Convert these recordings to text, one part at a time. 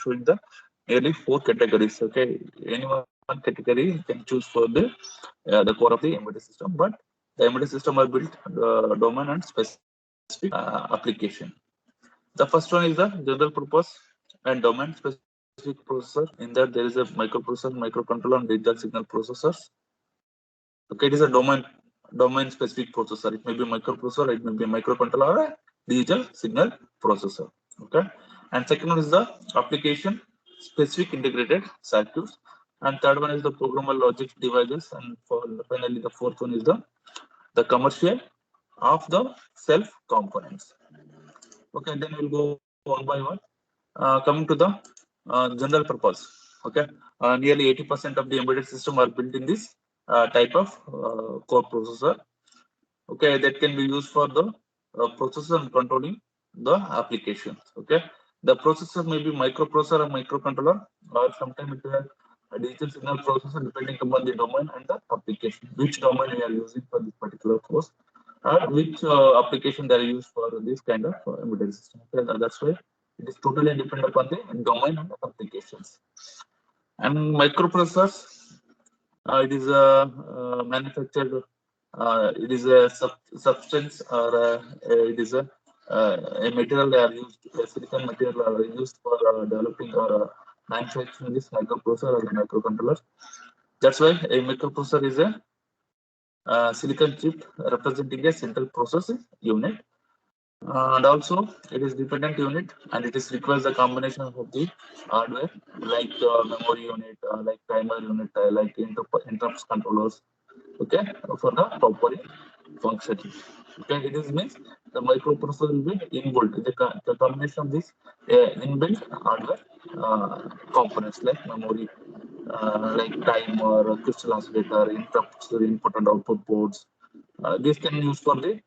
showing the nearly 4 categories. Okay, any one category you can choose for the core of the embedded system, but the embedded system are built domain and specific application. The first one is the general purpose and domain specific processor. In that there is a microprocessor, microcontroller, and digital signal processors. Okay, it is a domain specific processor. It may be microprocessor, it may be a microcontroller, or a digital signal processor. Okay, and second one is the application specific integrated circuits, and third one is the programmable logic devices, and finally the fourth one is the commercial of the self components. Okay, then we'll go one by one. Coming to the general purpose. Okay, nearly 80% of the embedded system are built in this type of core processor. Okay, that can be used for the processor and controlling the applications. Okay, the processor may be microprocessor or microcontroller, or sometimes it will a digital signal processor depending upon the domain and the application. Which domain we are using for this particular course, or which application they are used for this kind of embedded system. Okay, that's why it is totally dependent upon the domain and the applications. And microprocessors, it is manufactured. It is a substance, or it is a material they are used, a silicon material are used for developing or manufacturing this microprocessor or the microcontroller. That's why a microprocessor is a silicon chip representing a central processing unit, and also it is dependent unit, and it is requires a combination of the hardware like memory unit, like timer unit, like interrupts controllers. Okay, for the proper functioning. Okay, it is means the microprocessor will be inbuilt. The combination of this inbuilt hardware components like memory, like timer, crystal oscillator, interrupts, input and output ports. This can use for the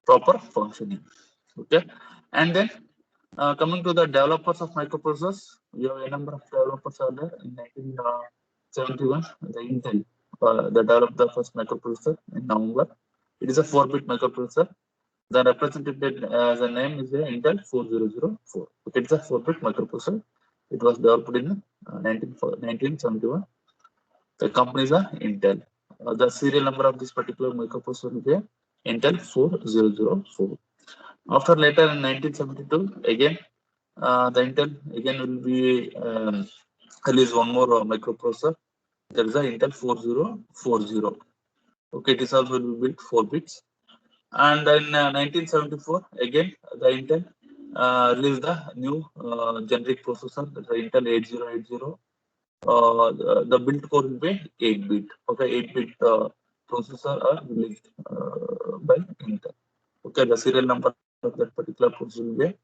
proper functioning. Okay, and then coming to the developers of microprocessors, we have a number of developers are there. In 1971, the Intel they developed the first microprocessor in November. It is a 4-bit microprocessor. The represented the name is the Intel 4004. Okay, it's a 4-bit microprocessor. It was developed in 1971. The company is Intel. The serial number of this particular microprocessor is Intel 4004. After later in 1972, again the Intel again will be release one more microprocessor. There is a Intel 4040. Okay, it is also will be built 4 bits. And in 1974, again the Intel released the new generic processor, the Intel 8080. The build core will be 8-bit. Okay, 8-bit processor are released by Intel. Okay, the serial number of that particular processor will be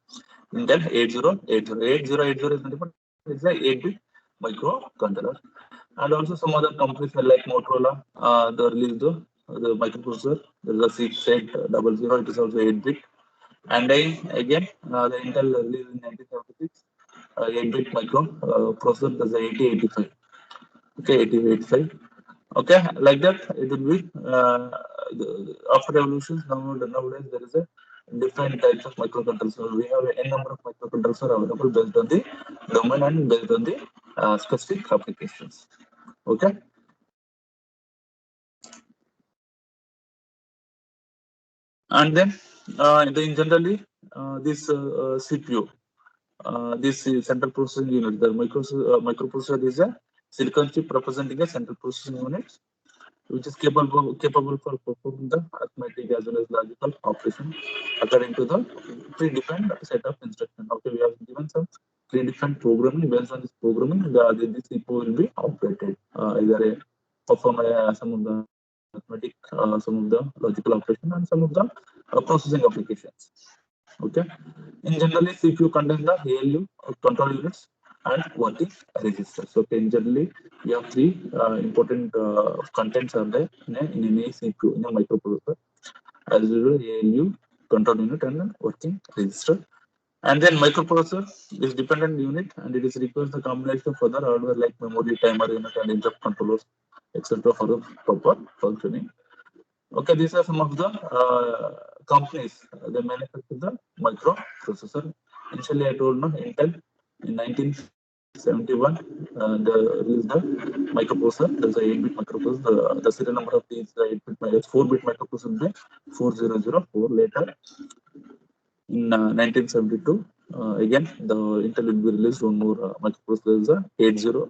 Intel 8080. 8080 is nothing but it's a 8-bit microcontroller. And also some other companies like Motorola, they released the microprocessor. There is a 6800. It is also 8-bit. And again, the Intel released in 1976, 8-bit micro processor. That's the 8085. Okay, 8085. Okay, like that it will be after evolution. Nowadays there is a different types of microcontrollers. So we have a number of microcontrollers are available based on the domain and based on the specific applications. Okay. And then in generally this CPU, this central processing unit, the microprocessor is a silicon chip representing a central processing unit, which is capable for performing the arithmetic as well as logical operation according to the predefined set of instructions. Okay, we have given some predefined programming. Based on this programming, this CPU will be operated either perform some of the arithmetic, some of the logical operation, and some of the processing applications. Okay, in generally CPU contains the ALU control units and working registers. Okay, in generally we have 3 important contents are there in any CPU, in a microprocessor, as usual ALU, control unit, and working register. And then microprocessor is dependent unit, and it is requires the combination of other hardware like memory, timer unit, and interrupt controllers, etc. for the proper functioning. Okay, these are some of the companies they manufacture the microprocessor. Initially, I told no Intel In 1971, there is the microprocessor. There's a 8-bit microprocessor. The serial number of these 8-bit 4-bit microprocessor is 4004. Later, in 1972, again the Intel will be released one more microprocessor,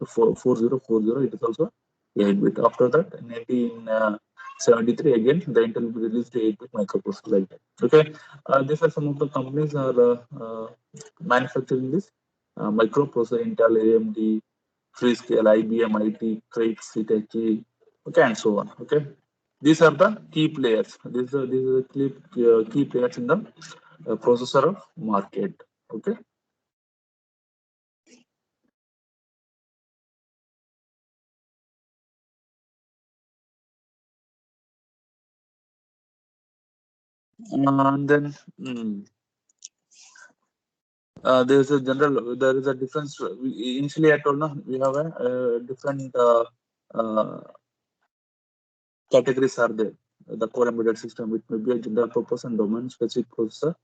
4040. It is also 8-bit. After that, in 1973, again the Intel will be released 8-bit microprocessor like that. Okay, these are some of the companies are manufacturing this microprocessor: Intel, AMD, Freescale, IBM, IT, Crates, Hitachi, okay, and so on. Okay, these are the key players. These are the key players in the processor of market. Okay, and then there is a difference. Initially, I told no, we have a different uh, categories are there. The core embedded system, it may be a general purpose and domain specific processor,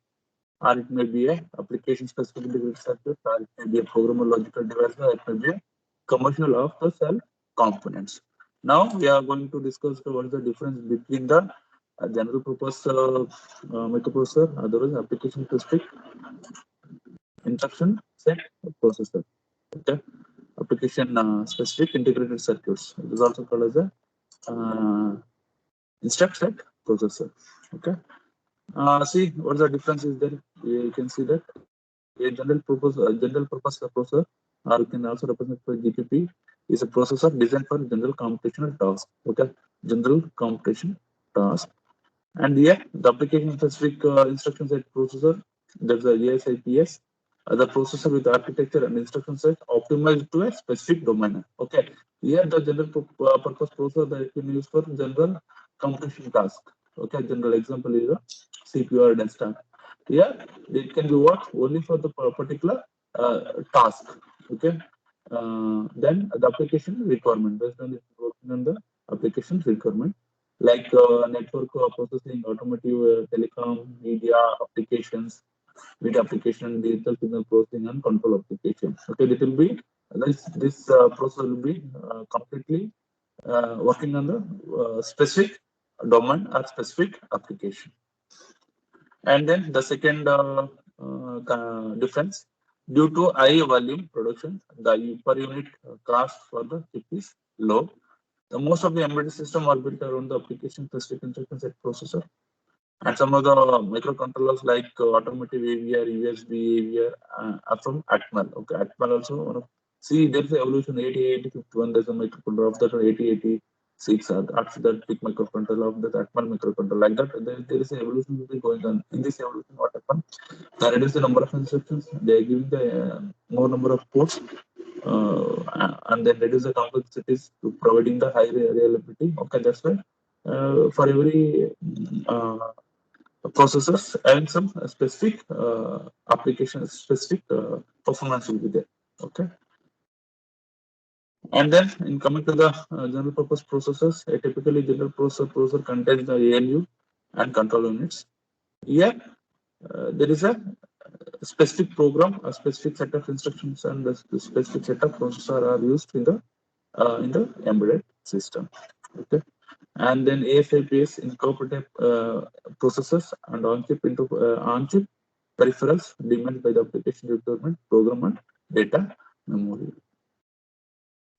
or it may be a application specific integrated circuit, or it may be a programmable logical device, or it may be a commercial off the cell components. Now we are going to discuss what is the difference between the general purpose microprocessor, otherwise application specific instruction set processor. Okay, application specific integrated circuits. It is also called as a instruct set processor. Okay. See what the difference is there. You can see that a general purpose processor, or you can also represent by GPP, is a processor designed for general computational tasks. Okay, general computation task. And yeah, the application specific instruction set processor, there's a ASIPS, the processor with architecture and instruction set optimized to a specific domain. Okay, here the general purpose processor that can use for general computation task. Okay, general example is a CPU or desktop. Here it can be worked only for the particular task. Okay, then the application requirement based on working on the application requirement like network processing, automotive, telecom, media application, digital signal processing, and control application. Okay, it will be this process will be completely working on the specific domain or specific application. And then the second difference, due to high volume production, the per unit cost for the chip is low. The most of the embedded system are built around the application specific instruction set processor. And some of the microcontrollers like automotive AVR, USB AVR are from Atmel. Okay, Atmel also one of, see there's an evolution 8051. There's a microcontroller of that 8086. After that big microcontroller of that Atmel microcontroller like that. There is an evolution will be going on. In this evolution, what happened? They reduce the number of instructions. They are giving the more number of ports. And then reduce the complexities to providing the high reliability. Okay, that's why for every processors and some specific application specific performance will be there. Okay, and then in coming to the general purpose processors, a typically general processor contains the ALU and control units. Here there is a specific program, a specific set of instructions, and a specific set of processor are used in the embedded system. Okay, and then ASIPs incorporate processors and on-chip peripherals demanded by the application requirement, program, and data memory.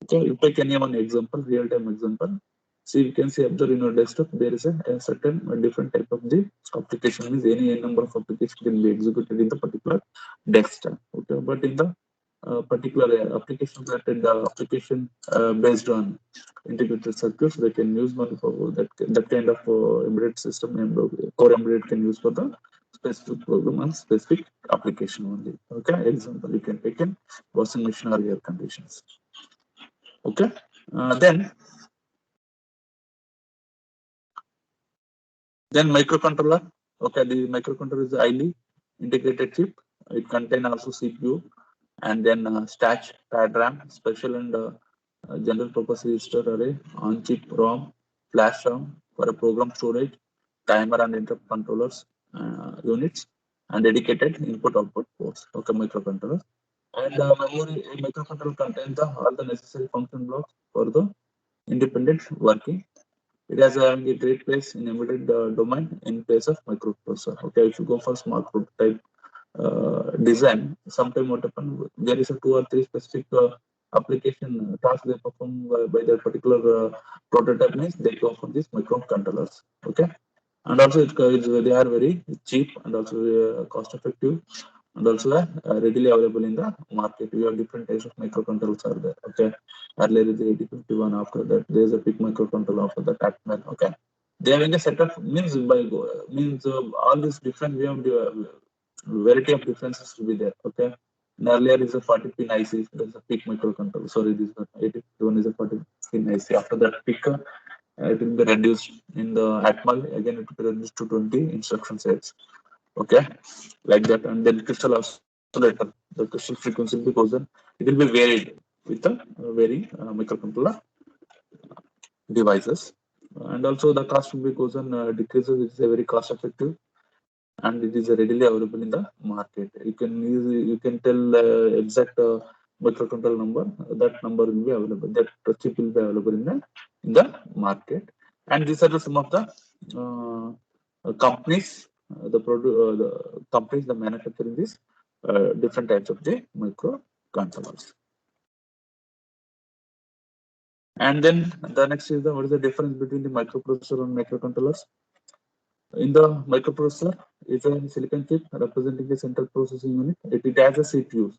Okay, you take any one example, real-time example. See, you can see observe in your desktop, there is a certain different type of the application, means any number of applications can be executed in the particular desktop. Okay, but in the particular application related application based on integrated circuits, they can use one for that kind of embedded system and core embedded can use for the specific program and specific application only. Okay, example you can take in washing machine or air conditions. Okay, then microcontroller. Okay, the microcontroller is a highly integrated chip. It contains also CPU and then stack, pad RAM, special and general purpose register array, on-chip ROM, flash ROM for a program storage, timer and interrupt controllers units, and dedicated input-output ports. Okay, microcontroller. And memory microcontroller contains all the necessary function blocks for the independent working. It has a great place in embedded domain in place of microprocessor. Okay, if you go for small prototype design, sometime what happen, there is a 2 or 3 specific application tasks they perform by that particular prototype means they go for these microcontrollers. Okay, and also they are very cheap and also cost effective and also readily available in the market. We have different types of microcontrollers are there. Okay, earlier is the 8051. After that, there is a big microcontroller. After that, Atmel. Okay, they having a set of means means all these different we have variety of differences will be there. Okay, and earlier is a 40 pin IC. There's a PIC microcontroller. Sorry, this 8051 is a 40 pin IC. After that, PIC it will be reduced in the Atmel. Again, it will be reduced to 20 instruction sets. Okay, like that, and then crystal oscillator, the crystal frequency will be chosen. It will be varied with the varying microcontroller devices, and also the cost will be chosen decreases. It's a very cost effective and it is readily available in the market. You can tell exact microcontroller number. That number will be available. That chip will be available in the market. And these are some of the companies, the companies that manufacturing these different types of the microcontrollers. And then the next is what is the difference between the microprocessor and microcontrollers? In the microprocessor, is a silicon chip representing the central processing unit. It has a CPU,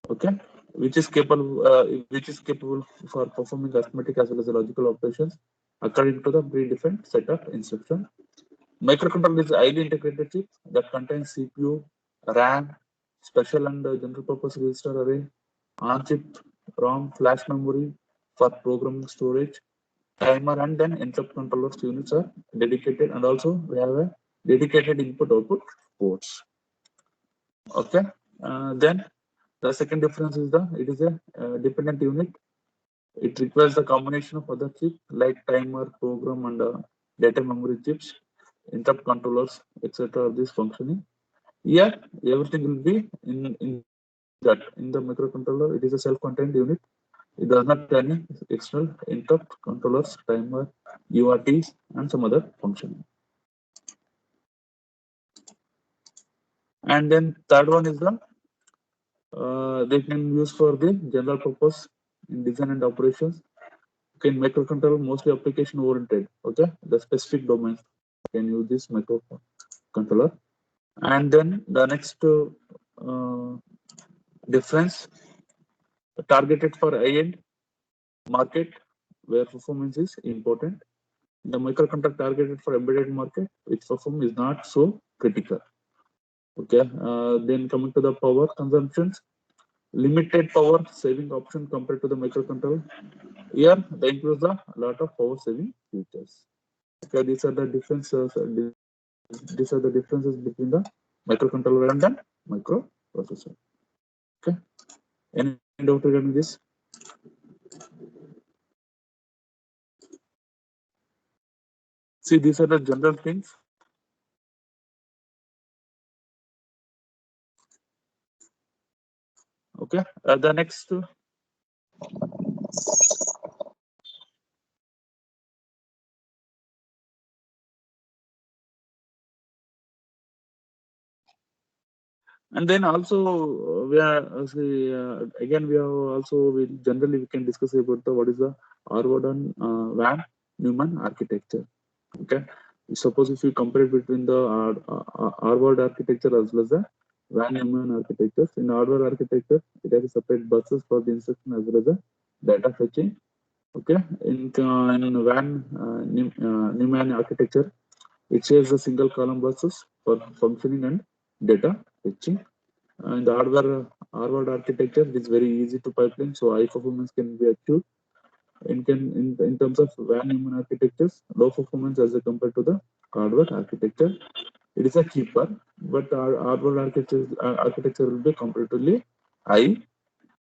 okay, which is capable for performing arithmetic as well as the logical operations according to the predefined set of instructions. Microcontroller is a highly integrated chip that contains CPU, RAM, special and general purpose register array, on-chip ROM, flash memory for programming storage, timer, and then interrupt controllers units are dedicated, and also we have a dedicated input output ports. Okay, then the second difference is it is a dependent unit. It requires the combination of other chips like timer, program, and data memory chips, interrupt controllers, etc. This functioning. Here, everything will be in the microcontroller. It is a self-contained unit. It does not have any external interrupt controllers, timer, UARTs, and some other function. And then third one is they can use for the general purpose in design and operations. Okay, in microcontroller mostly application oriented. Okay, the specific domains can use this microcontroller. And then the next difference targeted for high-end market where performance is important. The microcontroller targeted for embedded market, which performance is not so critical. Okay, then coming to the power consumptions, limited power saving option compared to the microcontroller. Here, they include a lot of power saving features. Okay, these are the differences. These are the differences between the microcontroller and the microprocessor. Okay, any doubt regarding this? See, these are the general things. Okay, the next. And then also we are again we are also generally we can discuss about what is the Harvard and Van Neumann architecture. Okay, suppose if you compare it between the Harvard architecture as well as the Van Neumann architecture. In Harvard architecture, it has separate buses for the instruction as well as the data fetching. Okay, in Van Neumann architecture, it shares the single column buses for functioning and data fetching. In the Harvard architecture, it is very easy to pipeline, so high performance can be achieved. In terms of Van Neumann architectures, low performance as compared to the Harvard architecture. It is a cheaper, but our Harvard architecture will be comparatively high,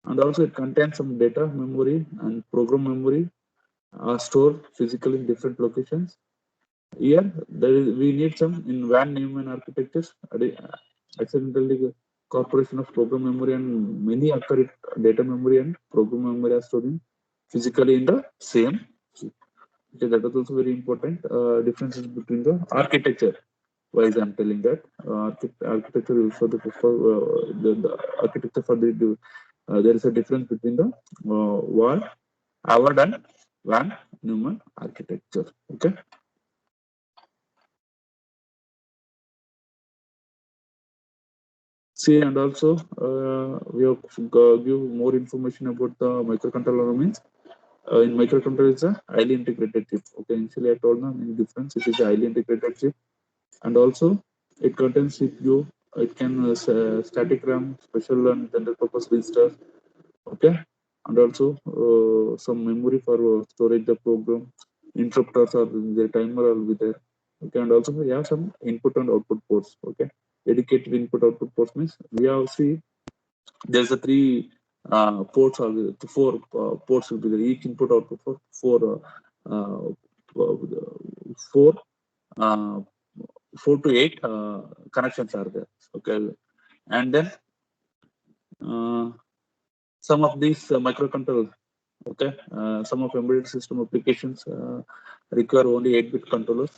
and also it contains some data memory and program memory are stored physically in different locations. Here, we need some in Van Neumann architectures. Accidentally corporation of program memory and many other data memory and program memory are stored in physically in the same chip. Okay, that is also very important. Differences between the architecture. Why is I'm telling that architecture is for the architecture for the there is a difference between the wall, Howard and Van Neumann architecture. Okay. See, and also we have give more information about the microcontroller means in microcontroller is a highly integrated chip. Okay, initially I told them in difference it is a highly integrated chip, and also it contains CPU. It can static RAM, special and general purpose registers. Okay, and also some memory for storage the program. Interrupters or the timer will be there. Okay, and also we have some input and output ports. Okay, dedicated input output ports means we have see there's a three ports or the four ports will be there. Each input output for four uh, 4 to 8 connections are there. Okay, and then uh, some of these microcontrollers. Okay, some of embedded system applications require only 8-bit controllers,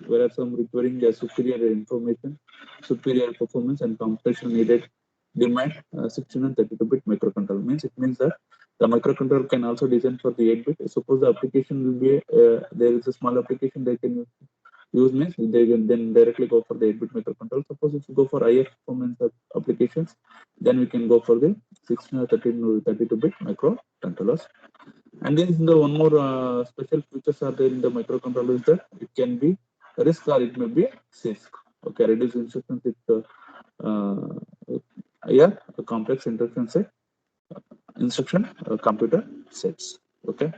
whereas some requiring superior information, superior performance, and computation needed demand 16 and 32-bit microcontroller. Means that the microcontroller can also design for the 8-bit. Suppose the application will be there is a small application they can use means they can then directly go for the 8-bit microcontroller. Suppose if you go for higher performance applications, then we can go for the 16 or 32-bit microcontrollers. And then the one more special features are there in the microcontroller is that it can be RISC or it may be CISC. Okay, reduce instruction with a complex instruction set, instruction computer sets. Okay,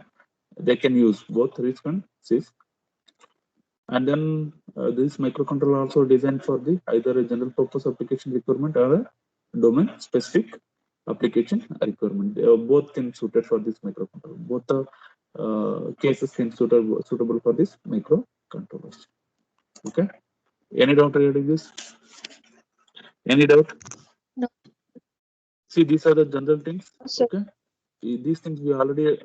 they can use both RISC and CISC. And then this microcontroller also designed for the either a general purpose application requirement or a domain specific application requirement. Both can suited for this microcontroller. Both the cases can suitable for this microcontrollers. Okay. Any doubt regarding this? Any doubt? No. See, these are the general things. Sir. Okay. These things we already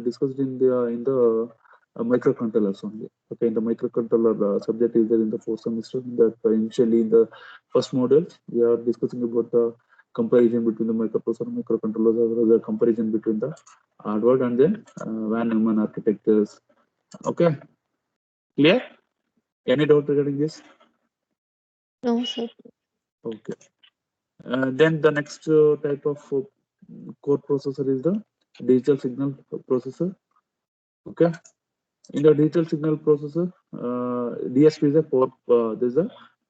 discussed in the microcontrollers only. Okay, in the microcontroller subject is there in the fourth semester. That initially in the first module we are discussing about the comparison between the microprocessor and microcontrollers, as well as the comparison between the hardware and then Van Neumann architectures. Okay, clear? Any doubt regarding this? No, sir. Okay. Then the next type of core processor is the digital signal processor. Okay. In the digital signal processor, DSP is a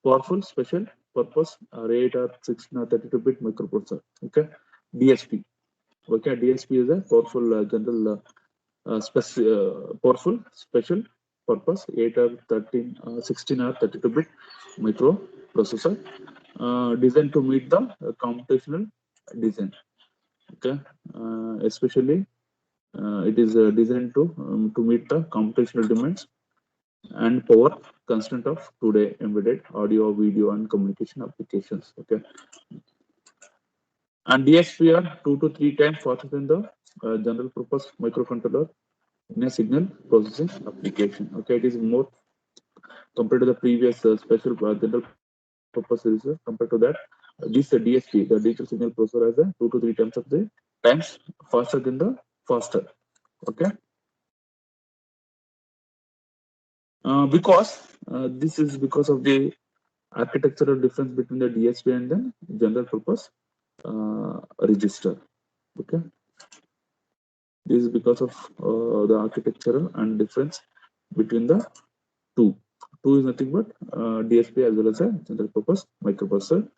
powerful special purpose 8 or 16 or 32-bit microprocessor. Okay, DSP. Okay, DSP is a powerful powerful special purpose 8 or 16 or 32-bit microprocessor designed to meet the computational design. Okay, especially it is designed to meet the computational demands and power constraint of today embedded audio, video, and communication applications. Okay, and DSP are 2 to 3 times faster than the general purpose microcontroller in a signal processing application. Okay, it is more compared to the previous special general purpose series. Compared to that, this DSP, the digital signal processor, has a 2 to 3 times of the times faster than the faster. Okay. Because this is because of the architectural difference between the DSP and the general purpose register. Okay, this is because of the architectural and difference between the two. Two is nothing but DSP as well as a general purpose microprocessor.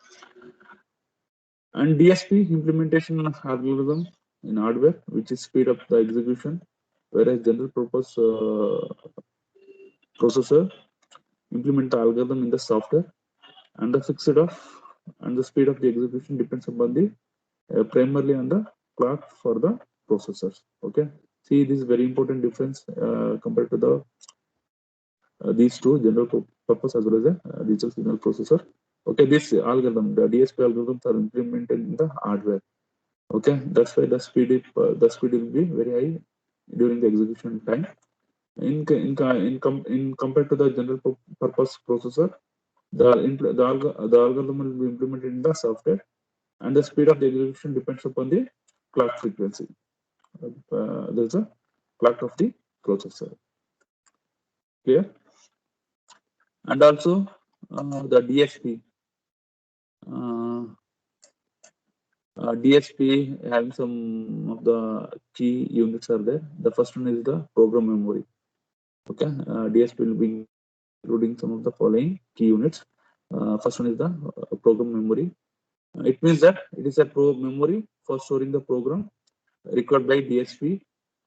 And DSP implementation algorithm in hardware, which is speed up the execution, whereas general purpose processor implement the algorithm in the software, and the fixed of and the speed of the execution depends upon the primarily on the clock for the processors. Okay, see, this is very important difference compared to the these two general purpose as well as a digital signal processor. Okay, this algorithm, the DSP algorithms are implemented in the hardware. Okay, that's why the speed will be very high during the execution time. In compared to the general purpose processor, the algorithm will be implemented in the software, and the speed of the execution depends upon the clock frequency. There's a clock of the processor. Clear? And also the DSP. DSP having some of the key units are there. The first one is the program memory. Okay, DSP will be including some of the following key units. First one is the program memory. It means that it is a memory for storing the program required by DSP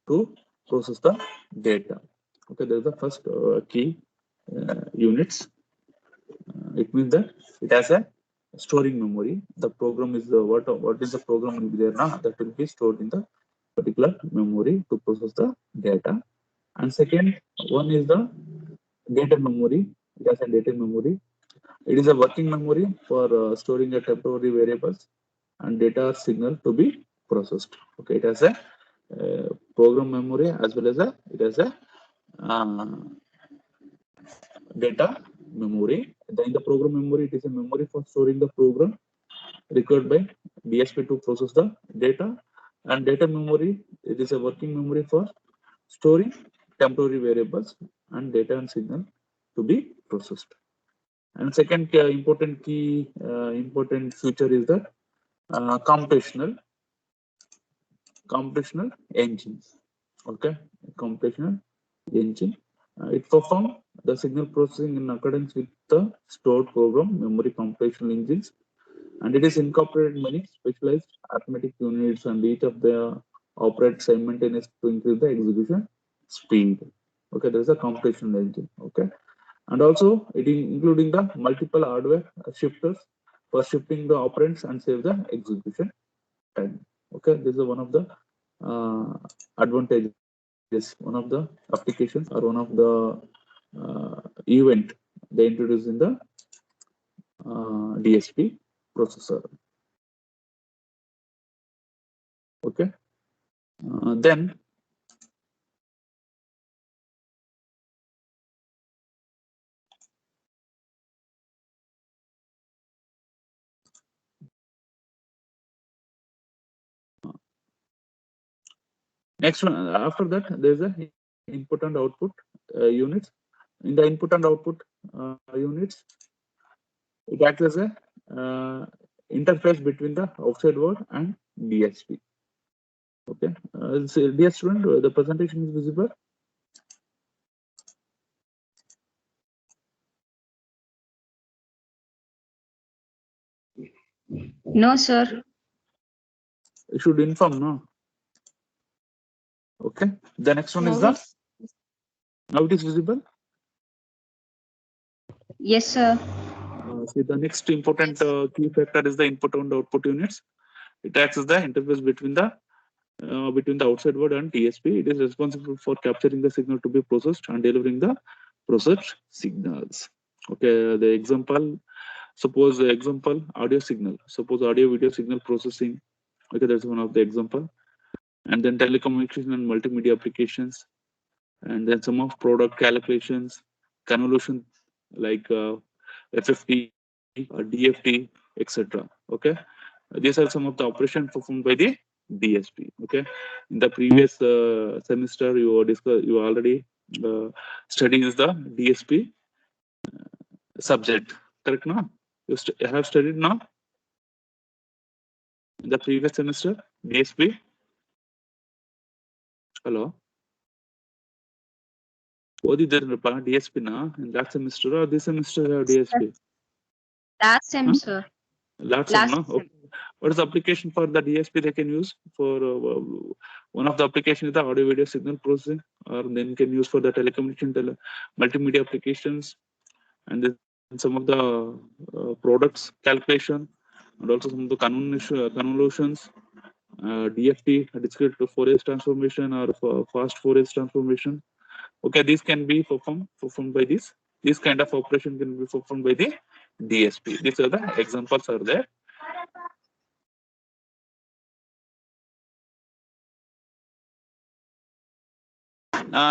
to process the data. Okay, that is the first key units. It means that it has a storing memory. The program is the what is the program will be there now, that will be stored in the particular memory to process the data. And second one is the data memory. It has a data memory. It is a working memory for storing a temporary variables and data or signal to be processed. Okay, it has a program memory as well as it has a data memory. Then the program memory, it is a memory for storing the program required by DSP to process the data, and data memory, it is a working memory for storing temporary variables and data and signal to be processed. And second important feature is that computational engine. Okay, computational engine. It performs the signal processing in accordance with the stored program memory computational engines, and it is incorporated many specialized arithmetic units, and each of the operate simultaneously to increase the execution speed. Okay, there is a computational engine. Okay, and also it is including the multiple hardware shifters for shifting the operands and save the execution time. Okay, this is one of the advantages, one of the applications or one of the event they introduced in the DSP processor. Okay, then next one, after that there's a input and output units. In the input and output units, it acts as a interface between the outside world and DSP. Okay, so dear student, the presentation is visible. No, sir. You should inform, no? Okay, the next one is the now it is visible. Yes, sir. See, the next important key factor is the input and output units. It acts as the interface between the outside world and DSP. It is responsible for capturing the signal to be processed and delivering the processed signals. Okay, the example, suppose the example audio signal. Suppose audio video signal processing. Okay, that's one of the example. And then telecommunication and multimedia applications, and then some of product calculations, convolution like FFT, DFT, etc. Okay, these are some of the operations performed by the DSP. Okay, in the previous semester you already studied the DSP subject, correct? No, you have studied now in the previous semester DSP. Hello. What did the DSP na in that semester or this semester you have DSP? Last sem, Huh? sir. Last sem, no? Okay. What is the application for the DSP they can use for? One of the application is the audio video signal processing, or then can use for the telecommunication, multimedia applications, and then some of the products calculation, and also some of the convolutions, DFT, discrete Fourier transformation, or fast Fourier transformation. Okay, these can be performed by this. This kind of operation can be performed by the DSP. These are the examples are there.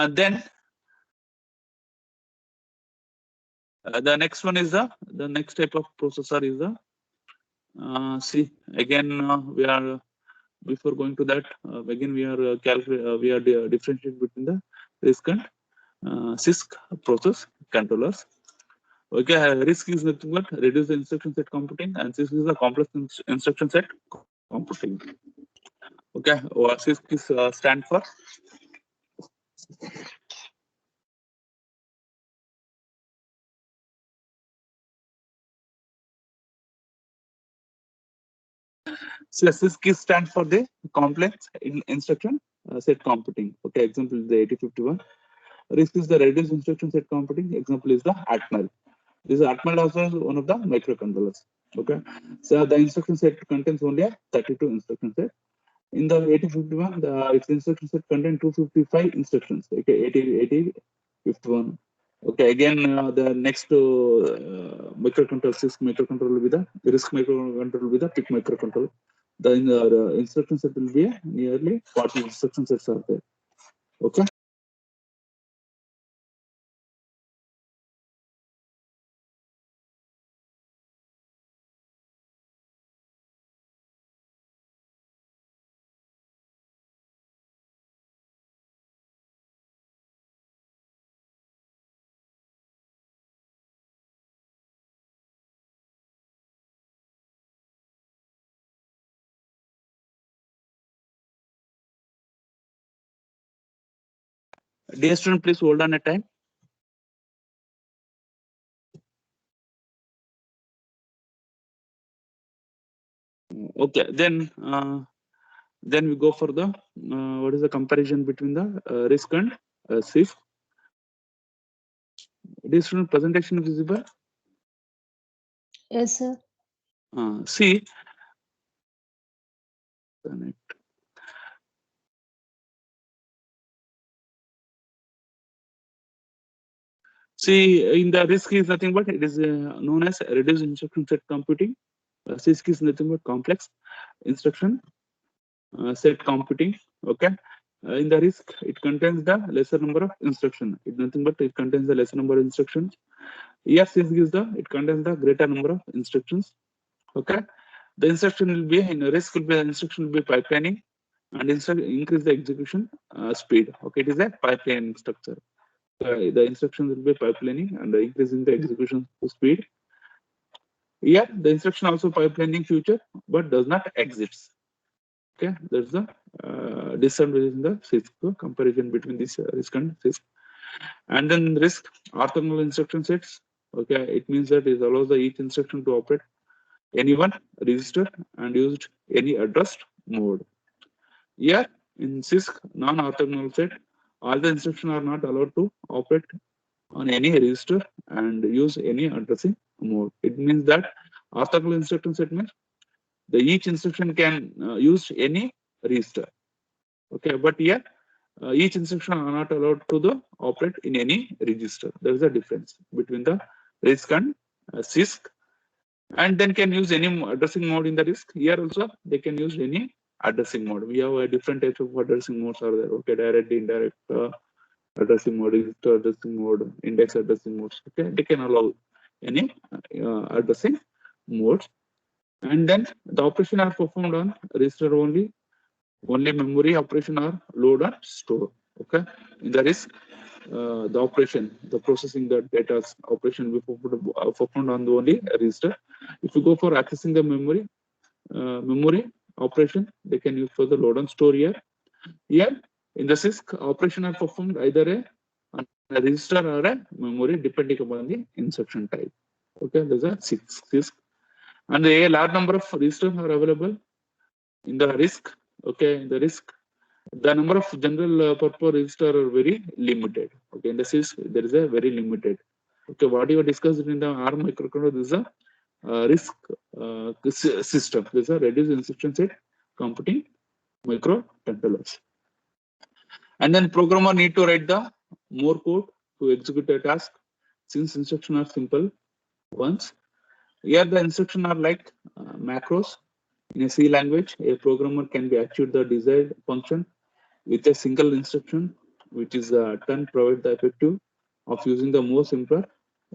Then the next one is the next type of processor is the see again we are before going to that again we are differentiating between the RISC and CISC process controllers. Okay, RISC is nothing but reduce the instruction set computing, and CISC is a complex instruction set computing. Okay, what CISC is stand for? So CISC is stand for the complex instruction set computing. Okay, example is the 8051. RISC is the reduced instruction set computing. Example is the Atmel. This Atmel also is one of the microcontrollers. Okay, so the instruction set contains only a 32 instruction set. In the 8051, its instruction set contains 255 instructions. Okay, 8051. Okay, again the next microcontroller, CISC microcontroller will be the RISC microcontroller will be the PIC microcontroller. The instruction set will be nearly 40 instruction sets are there. Okay. Dear student, please hold on a time. Okay, then we go for the what is the comparison between the RISC and CISC. Dear student, presentation visible? Yes, sir. See. See, in the RISC is nothing but it is known as reduced instruction set computing. CISC is nothing but complex instruction set computing. Okay. In the RISC, it contains the lesser number of instructions. It nothing but it contains the lesser number of instructions. Here, CISC is it contains the greater number of instructions. Okay. The instruction will be in RISC will be the instruction will be pipelining and increase the execution speed. Okay, it is a pipeline structure. The instructions will be pipelining and increasing the execution speed. Here, the instruction also pipelining future, but does not exits. Okay, that's the disadvantage in the CISC comparison between this RISC and CISC. And then RISC orthogonal instruction sets. Okay, it means that it allows each instruction to operate any one register and used any addressed mode. Here in CISC non-orthogonal set, all the instructions are not allowed to operate on any register and use any addressing mode. It means that orthogonal instruction set means each instruction can use any register. Okay, but here each instruction are not allowed to operate in any register. There is a difference between the RISC and CISC. And then can use any addressing mode in the RISC. Here also they can use any addressing mode. We have a different types of addressing modes are there. Okay, direct, indirect addressing mode, register addressing mode, index addressing modes. Okay, they can allow any addressing modes. And then the operation are performed on register only memory operation are load and store. Okay, in the RISC, the operation, the processing the data operation will be performed on the only register. If you go for accessing the memory operation, they can use for the load and store here. Here in the CISC, operation are performed either on a register or a memory depending upon the instruction type. Okay, there's a CISC. And a large number of registers are available in the RISC. Okay, in the RISC, the number of general purpose registers are very limited. Okay, in the CISC, there is a very limited. Okay, what you discussed in the ARM microcontroller, this is a RISC system. This is a reduced instruction set computing microcontrollers. And then programmer need to write the more code to execute a task. Since instructions are simple ones, Here the instructions are like macros. In a C language, a programmer can be achieved the desired function with a single instruction, which is turn provide the effective of using the more simpler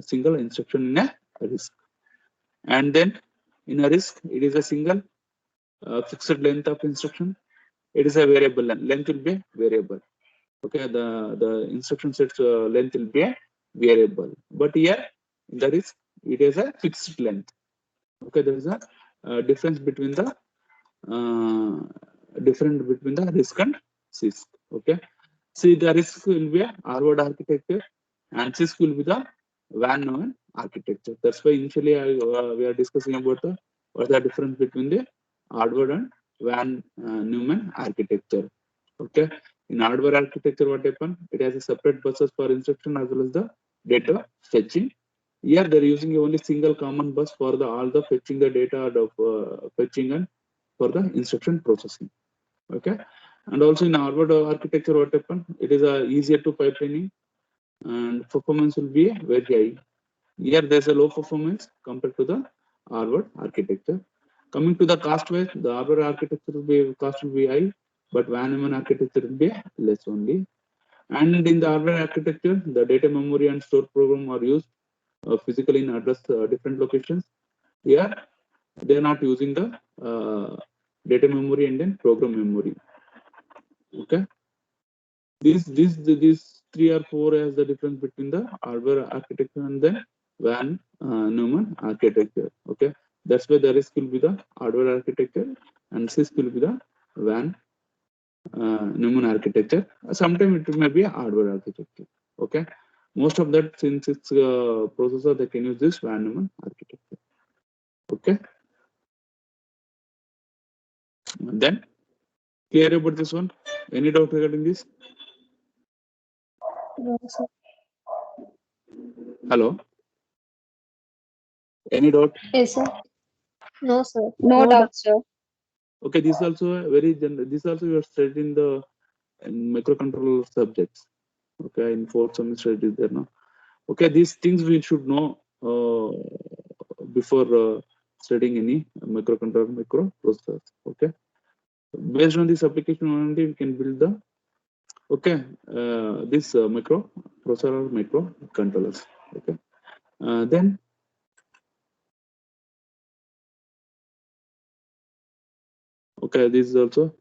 single instruction in a RISC. And then in a RISC, it is a single fixed length of instruction. It is a variable length. Length will be a variable. Okay, the instruction set's length will be a variable. But here in the RISC, it is a fixed length. Okay, there is a difference between the RISC and CISC. Okay, see the RISC will be a Harvard architecture and CISC will be the Van Neumann architecture. That's why initially we are discussing about what's the difference between the Harvard and Van Neumann architecture. Okay, in Harvard architecture, what happened? It has a separate buses for instruction as well as the data fetching. Here they're using only single common bus for all the fetching the data of fetching and for the instruction processing. Okay, and also in Harvard architecture, what happened? It is easier to pipelining and performance will be very high. Here there's a low performance compared to the Harvard architecture. Coming to the cost wise, the Harvard architecture cost will be high, but Van Neumann architecture will be less only. And in the Harvard architecture, the data memory and store program are used physically in address different locations. Here they are not using the data memory and then program memory. Okay, these 3 or 4 as the difference between the Harvard architecture and the Van Neumann architecture. Okay, that's why the RISC will be the Harvard architecture and CISC will be the Van Neumann architecture. Sometimes it may be a Harvard architecture. Okay, most of that since it's processor they can use this Van Neumann architecture. Okay, and then clear about this one? Any doubt regarding this? No, sir. Hello. Any doubt? Yes, sir. No, sir. No doubt, sir. Okay, this also a very this also you are studied in the microcontroller subjects. Okay, in 4th semester it is there now. Okay, these things we should know before studying any microcontroller microprocessors. Okay, based on this application only we can build the this microprocessor microcontrollers. Okay, then okay, this is also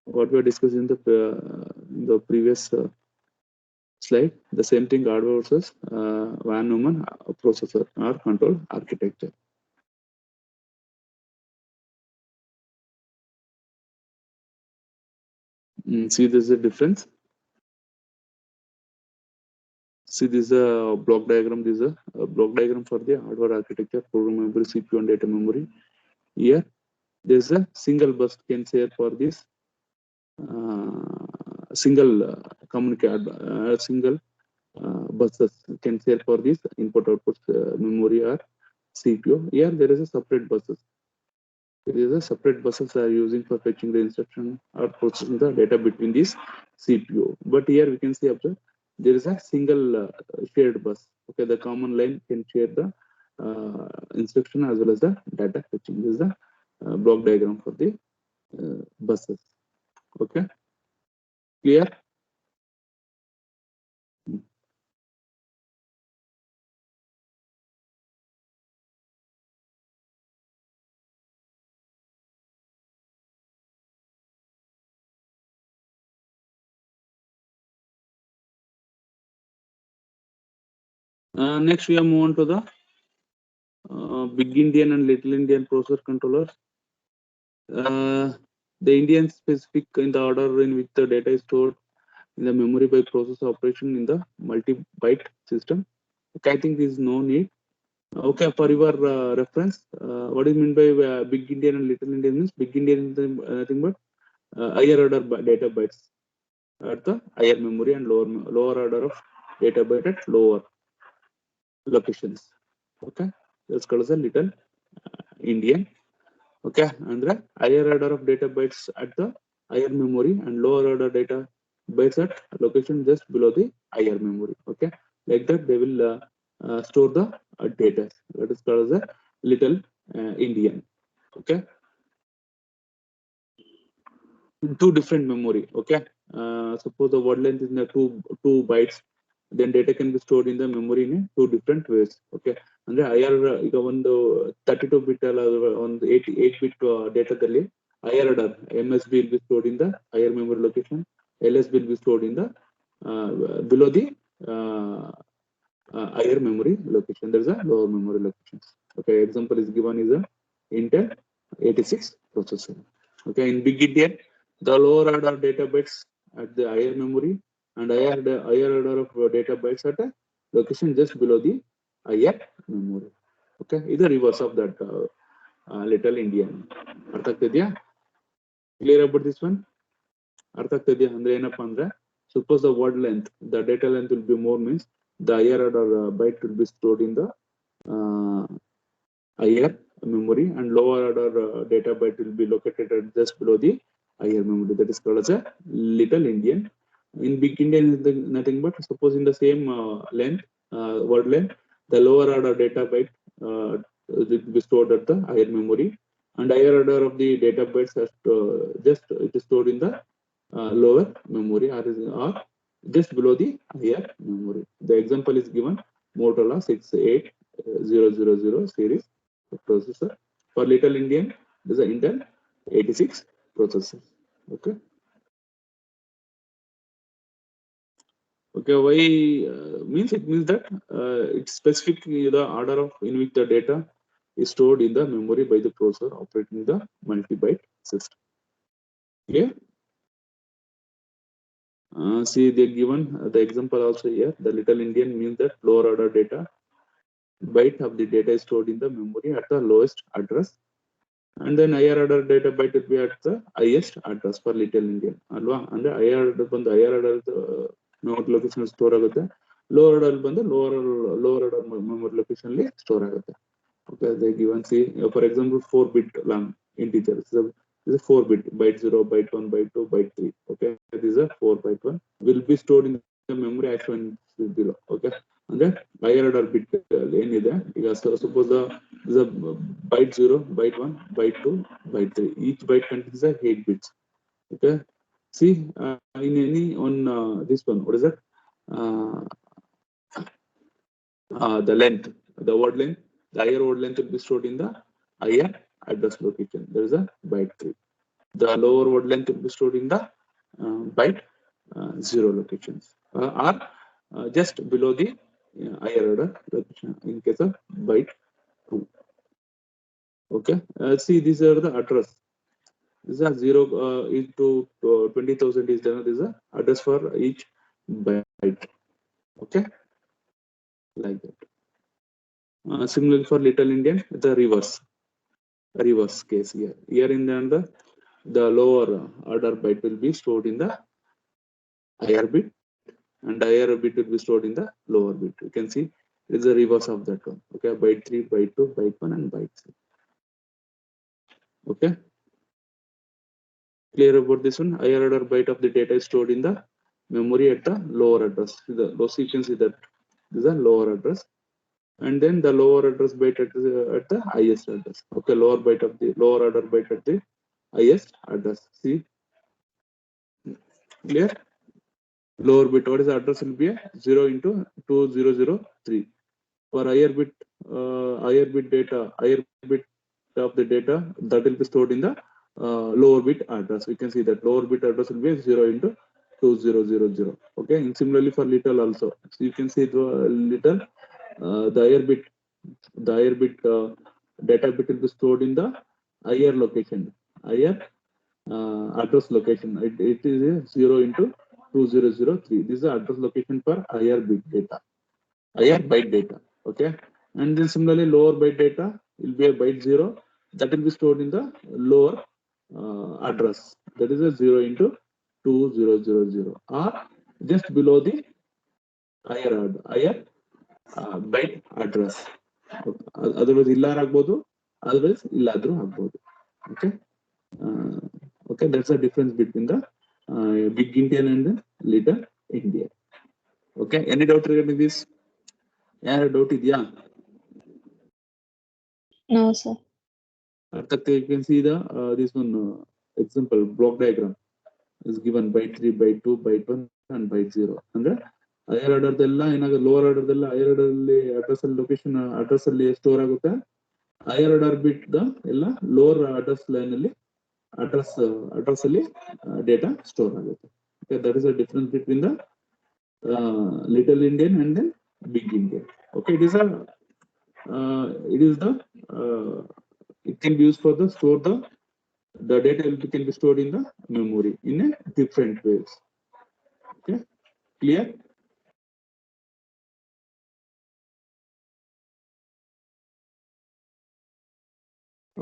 what we are discussing in the previous slide. The same thing Harvard versus Van Neumann processor or control architecture. See, this is a difference. See, this is a block diagram. This is a block diagram for the hardware architecture, program memory, CPU, and data memory. Here, there's a single bus can share for this single single buses can share for this input output memory or CPU. Here, there is a separate buses. There is a separate buses are using for fetching the instruction or processing the data between these CPU. But here we can see observe there is a single shared bus. Okay, the common line can share the instruction as well as the data fetching. This is the block diagram for the buses. Okay, clear? Next, we are move on to the big Indian and little Indian processor controllers. The Indian specific in the order in which the data is stored in the memory by process operation in the multi-byte system. Okay, I think there is no need. Okay, for your reference, what is meant by big Indian and little Indian means big Indian is nothing but higher order data bytes at the higher memory and lower order of data byte at lower locations. Okay, that's called as a little Indian. Okay, and the higher order of data bytes at the higher memory and lower order data bytes at location just below the higher memory. Okay, like that they will store the data. That is called as a little Indian. Okay, two different memory. Okay, suppose the word length is in the two bytes, then data can be stored in the memory in two different ways. Okay, ಅಂದ್ರೆ IR ಈಗ ಒಂದು 32 bit ಅಲ್ಲ ಒಂದು 8 bit data ದಲ್ಲಿ IR MSB will be stored in the higher memory location, LSB will be stored in the below the higher memory location. There is a lower memory location. Okay, example is given is a Intel 86 processor. Okay, in big Indian, the lower order data bytes at the higher memory and higher order of data bytes at a location just below the higher memory. Okay, is the reverse of that little Indian. ಅರ್ಥ ಆಗ್ತಿದ್ಯಾ? Clear about this one? ಅರ್ಥ ಆಗ್ತಿದ್ಯಾ ಅಂದ್ರೆ ಏನಪ್ಪಾ ಅಂದ್ರೆ suppose the word length, the data length will be more means the higher order byte will be stored in the higher memory and lower order data byte will be located at just below the higher memory. That is called as a little Indian. In big Indian is nothing but suppose in the same length, word length, the lower order data byte will be stored at the higher memory and higher order of the data bytes just it is stored in the lower memory or just below the higher memory. The example is given Motorola 68000 series processor. For little Indian, this is Intel 86 processor. Okay. Okay, why means it means that it's specific the order of in which the data is stored in the memory by the processor operating the multi-byte system. Yeah. See they given the example also here. The little Indian means that lower order data byte of the data is stored in the memory at the lowest address, and then higher order data byte will be at the highest address for little Indian. Alva ಅಂದ್ರೆ higher order ಬಂದು higher order memory location store ಆಗುತ್ತೆ, lower order ಬಂದು lower order memory location ಅಲ್ಲಿ store ಆಗುತ್ತೆ. Okay, they given see for example 4-bit long integer. This is 4-bit, byte 0, byte 1, byte 2, byte 3. Okay, this is a 4 byte 1 will be stored in the memory as shown below. Okay, ಅಂದ್ರೆ higher order bit ಏನಿದೆ ಈಗ suppose this is a byte 0, byte 1, byte 2, byte 3. Each byte contains 8 bits. Okay, see in any on this one, what is that? The length, the word length, the higher word length will be stored in the higher address location. There is a byte 3. The lower word length will be stored in the byte 0 locations or just below the higher order location in case of byte 2. Okay, see these are the address. This is a 0 into 20,000 is there. This is a address for each byte. Okay, like that. Similarly for little Indian, the reverse case here. Here in the lower order byte will be stored in the higher bit and higher bit will be stored in the lower bit. You can see it is the reverse of that one. Okay, byte 3, byte 2, byte 1 and byte 3. Okay, clear about this one? Higher order byte of the data is stored in the memory at the lower address. You can see that this is a lower address, and then the lower address byte at the highest address. Okay, lower byte of the lower order byte at the highest address. See, clear? Lower bit, what is the address will be a 0 into 2003. For higher bit data, higher bit of the data that will be stored in the lower bit address. We can see that lower bit address will be 0 into 2000. Okay, and similarly for little also. So you can see the little the higher bit data bit will be stored in the higher location, higher address location. It is a 0 into 2003. This is the address location for higher bit data, higher byte data. Okay, and then similarly lower byte data will be a byte 0 that will be stored in the lower address, that is a 0 into 2000 or just below the higher byte address. Otherwise illar agbodu, otherwise illadru agbodu. Okay, okay, that's the difference between the big Indian and the little Indian. Okay, any doubt regarding this? Yeah, doubt idea? No, sir. You can see the this one example block diagram is given byte 3, byte 2, byte 1 and byte 0. ಅಂದ್ರೆ higher ಆರ್ಡರ್ದೆಲ್ಲ ಏನಾಗ lower ಆರ್ಡರ್ದೆಲ್ಲ higher order ಅಲ್ಲಿ address ಅಲ್ಲಿ location address ಅಲ್ಲಿ store ಆಗುತ್ತೆ. Higher order ಬಿಟ್ ಎಲ್ಲ lower address line ಅಲ್ಲಿ address ಅಲ್ಲಿ data store ಆಗುತ್ತೆ. Okay, that is the difference between the little Indian and then big Indian. Okay, it is the it can be used for the store the data can be stored in the memory in a different ways. Okay, clear?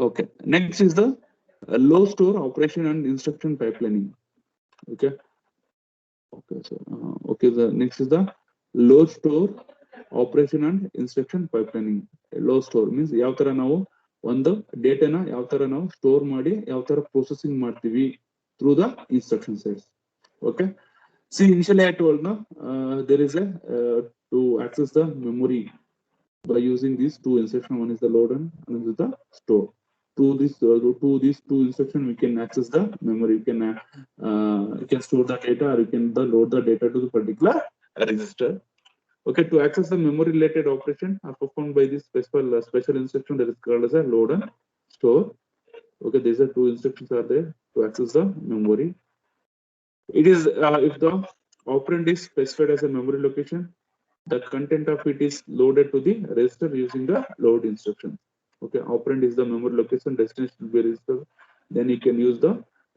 Okay, next is the low store operation and instruction pipelining. Okay, so the next is the low store operation and instruction pipelining. Low store means ಯಾವ ತರ ನಾವು ಒಂದು ಡೇಟಾನ ಯಾವ ತರ ನಾವು store ಮಾಡಿ ಯಾವ ತರ ಪ್ರೊಸೆಸಿಂಗ್ ಮಾಡ್ತೀವಿ through the instruction sets. Okay, see initially I told now there is a to access the memory by using these two instructions. One is the load and another is the store. To these two instructions we can access the memory. You can store the data or you can load the data to the particular register. Okay, to access the memory related operation are performed by this special instruction that is called as a load and store. Okay, these are two instructions are there to access the memory. It is if the operand is specified as a memory location, the content of it is loaded to the register using the load instruction. Okay, operand is the memory location, destination will be register. Then you can use the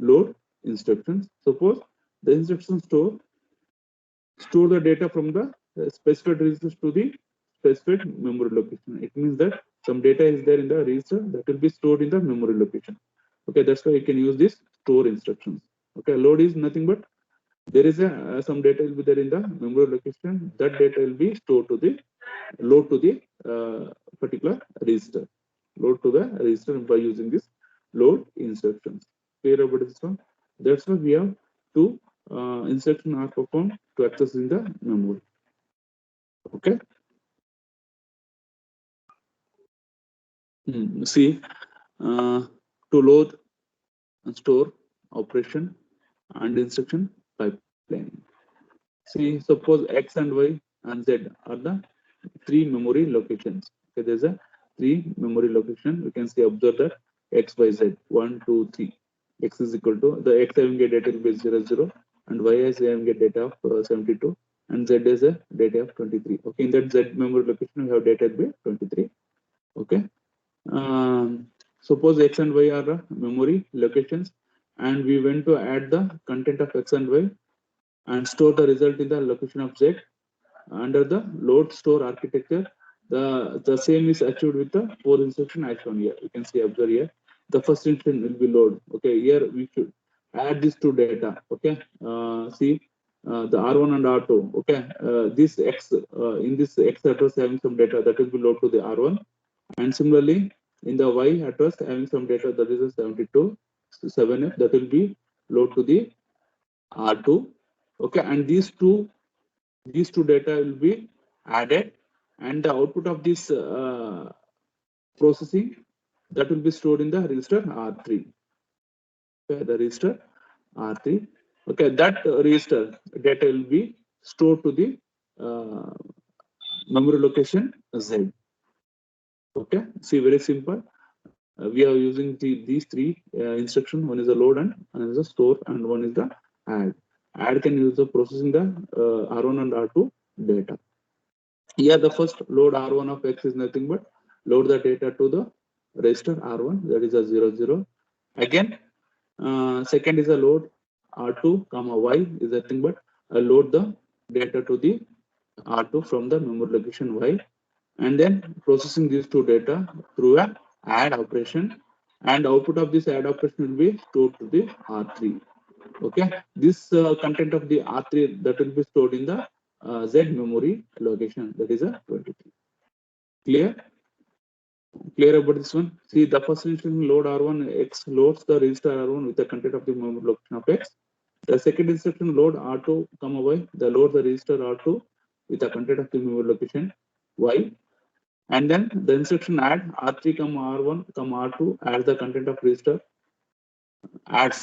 load instructions. Suppose the instruction store the data from the specified registers to the specified memory location. It means that some data is there in the register that will be stored in the memory location. Okay, that's why you can use this store instructions. Okay, load is nothing but there is some data will be there in the memory location. That data will be stored to the load to the particular register. Load to the register by using this load instructions. Clear about this one? That's why we have two instructions are performed to access in the memory. Okay. See, to load and store operation and instruction pipeline. See, suppose X and Y and Z are the three memory locations. Okay, there's a three memory location. You can see observe that X, Y, Z 1, 2, 3. X is equal to the X having a data will be 0, 0, and Y is having a data of 72, and Z is a data of 23. Okay, in that Z memory location we have data will be 23. Okay. Suppose X and Y are memory locations, and we went to add the content of X and Y and store the result in the location of Z. Under the load store architecture, the same is achieved with the 4 instruction as shown here. You can see observe here. The first instruction will be load. Okay, here we should add these two data. Okay, see the R1 and R2. Okay, this X in this X address having some data that will be load to the R1, and similarly in the Y address having some data that is a 72 7F that will be load to the R2. Okay, and these two data will be added, and the output of this processing that will be stored in the register R3. Okay, the register R3. Okay, that register data will be stored to the memory location Z. Okay, see, very simple. We are using these three instructions. One is the load and one is the store, and one is the add. Add can use the processing the R1 and R2 data. Here the first load R1 of X is nothing but load the data to the register R1, that is a 0, 0. Again, second is a load R2 comma Y is nothing but load the data to the R2 from the memory location Y, and then processing these two data through a add operation, and output of this add operation will be stored to the R3. Okay, this content of the R3 that will be stored in the Z memory location, that is a 23. Clear about this one? See, the first instruction load R1, X loads the register R1 with the content of the memory location of X. The second instruction load R2 comma Y, the load the register R2 with the content of the memory location Y, And then the instruction add R3, R1, R2, add the content of register. Add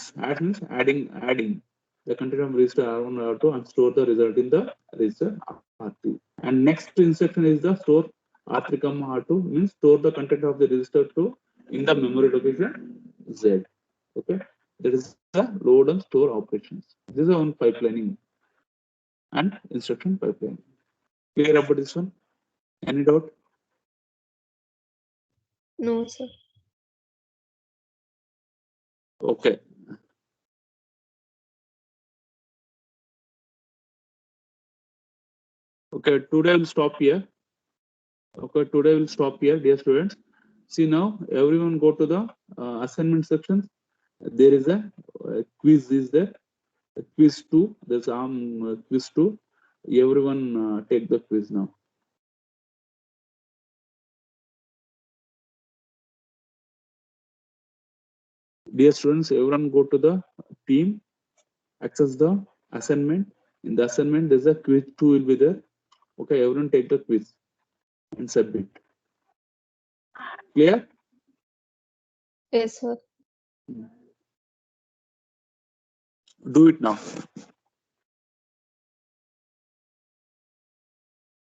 means adding the content of register R1 R2 and store the result in the register R3. And next instruction is the store R3, R2 means store the content of the register 2 in the memory location Z. Okay, that is the load and store operations. This is on pipelining and instruction pipeline. Clear about this one? Any doubt? No, sir. Okay. Okay, today we'll stop here. Okay, today we'll stop here, dear students. See now, everyone go to the assignment section. There is a quiz is there. Quiz 2. There's quiz 2. Everyone take the quiz now. Dear students, everyone go to the team, access the assignment. In the assignment, there's a quiz 2 will be there. Okay, everyone take the quiz and submit. Clear? Yes, sir. Do it now.